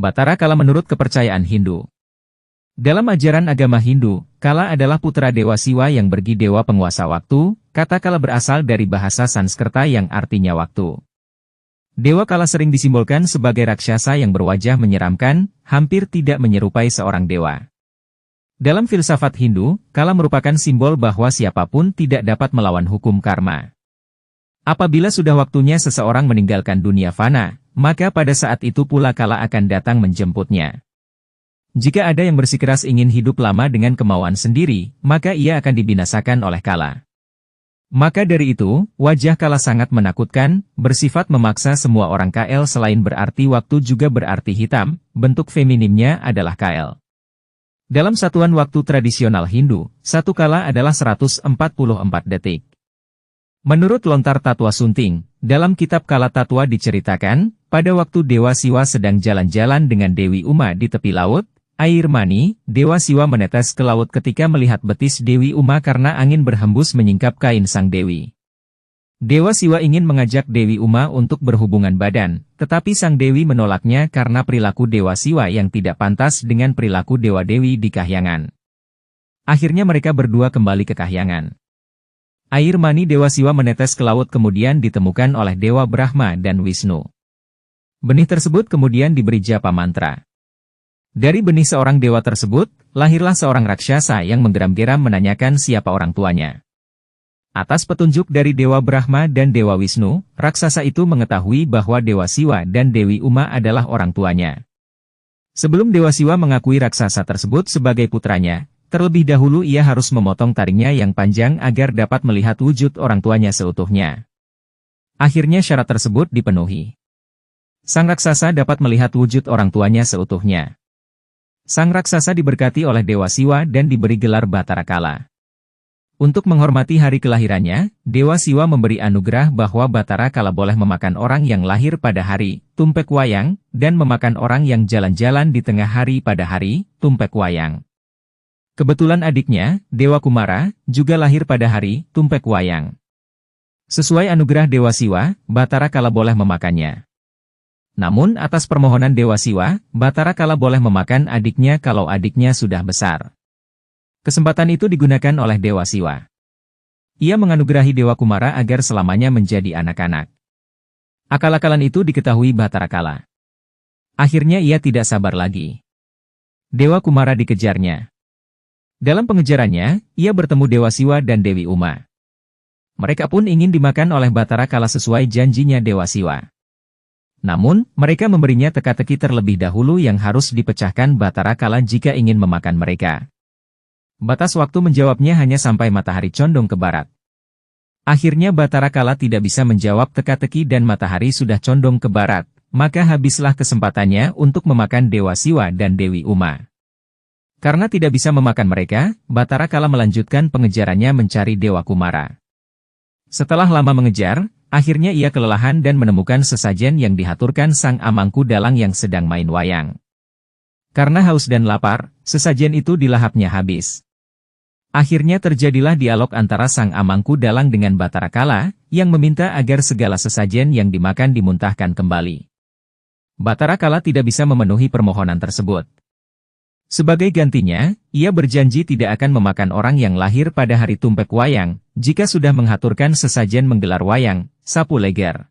Batara Kala menurut kepercayaan Hindu. Dalam ajaran agama Hindu, Kala adalah putra Dewa Siwa yang bergi dewa penguasa waktu. Kata Kala berasal dari bahasa Sanskerta yang artinya waktu. Dewa Kala sering disimbolkan sebagai raksasa yang berwajah menyeramkan, hampir tidak menyerupai seorang dewa. Dalam filsafat Hindu, Kala merupakan simbol bahwa siapapun tidak dapat melawan hukum karma. Apabila sudah waktunya seseorang meninggalkan dunia fana, maka pada saat itu pula Kala akan datang menjemputnya. Jika ada yang bersikeras ingin hidup lama dengan kemauan sendiri, maka ia akan dibinasakan oleh Kala. Maka dari itu, wajah Kala sangat menakutkan, bersifat memaksa semua orang KL selain berarti waktu juga berarti hitam, bentuk feminimnya adalah KL. Dalam satuan waktu tradisional Hindu, satu Kala adalah 144 detik. Menurut lontar Tatwa Sunting, dalam kitab Kala Tatwa diceritakan, pada waktu Dewa Siwa sedang jalan-jalan dengan Dewi Uma di tepi laut, air mani, Dewa Siwa menetes ke laut ketika melihat betis Dewi Uma karena angin berhembus menyingkap kain sang Dewi. Dewa Siwa ingin mengajak Dewi Uma untuk berhubungan badan, tetapi sang Dewi menolaknya karena perilaku Dewa Siwa yang tidak pantas dengan perilaku Dewa-Dewi di Kahyangan. Akhirnya mereka berdua kembali ke Kahyangan. Air mani Dewa Siwa menetes ke laut kemudian ditemukan oleh Dewa Brahma dan Wisnu. Benih tersebut kemudian diberi japa mantra. Dari benih seorang dewa tersebut, lahirlah seorang raksasa yang menggeram-geram menanyakan siapa orang tuanya. Atas petunjuk dari Dewa Brahma dan Dewa Wisnu, raksasa itu mengetahui bahwa Dewa Siwa dan Dewi Uma adalah orang tuanya. Sebelum Dewa Siwa mengakui raksasa tersebut sebagai putranya, terlebih dahulu ia harus memotong taringnya yang panjang agar dapat melihat wujud orang tuanya seutuhnya. Akhirnya syarat tersebut dipenuhi. Sang raksasa dapat melihat wujud orang tuanya seutuhnya. Sang raksasa diberkati oleh Dewa Siwa dan diberi gelar Batara Kala. Untuk menghormati hari kelahirannya, Dewa Siwa memberi anugerah bahwa Batara Kala boleh memakan orang yang lahir pada hari Tumpek Wayang, dan memakan orang yang jalan-jalan di tengah hari pada hari Tumpek Wayang. Kebetulan adiknya, Dewa Kumara, juga lahir pada hari Tumpek Wayang. Sesuai anugerah Dewa Siwa, Batara Kala boleh memakannya. Namun atas permohonan Dewa Siwa, Batara Kala boleh memakan adiknya kalau adiknya sudah besar. Kesempatan itu digunakan oleh Dewa Siwa. Ia menganugerahi Dewa Kumara agar selamanya menjadi anak-anak. Akal-akalan itu diketahui Batara Kala. Akhirnya ia tidak sabar lagi. Dewa Kumara dikejarnya. Dalam pengejarannya, ia bertemu Dewa Siwa dan Dewi Uma. Mereka pun ingin dimakan oleh Batara Kala sesuai janjinya Dewa Siwa. Namun, mereka memberinya teka-teki terlebih dahulu yang harus dipecahkan Batara Kala jika ingin memakan mereka. Batas waktu menjawabnya hanya sampai matahari condong ke barat. Akhirnya Batara Kala tidak bisa menjawab teka-teki dan matahari sudah condong ke barat, maka habislah kesempatannya untuk memakan Dewa Siwa dan Dewi Uma. Karena tidak bisa memakan mereka, Batara Kala melanjutkan pengejarannya mencari Dewa Kumara. Setelah lama mengejar, akhirnya ia kelelahan dan menemukan sesajen yang dihaturkan Sang Amangku Dalang yang sedang main wayang. Karena haus dan lapar, sesajen itu dilahapnya habis. Akhirnya terjadilah dialog antara Sang Amangku Dalang dengan Batara Kala, yang meminta agar segala sesajen yang dimakan dimuntahkan kembali. Batara Kala tidak bisa memenuhi permohonan tersebut. Sebagai gantinya, ia berjanji tidak akan memakan orang yang lahir pada hari Tumpek Wayang, jika sudah menghaturkan sesajen menggelar wayang, sapu leger.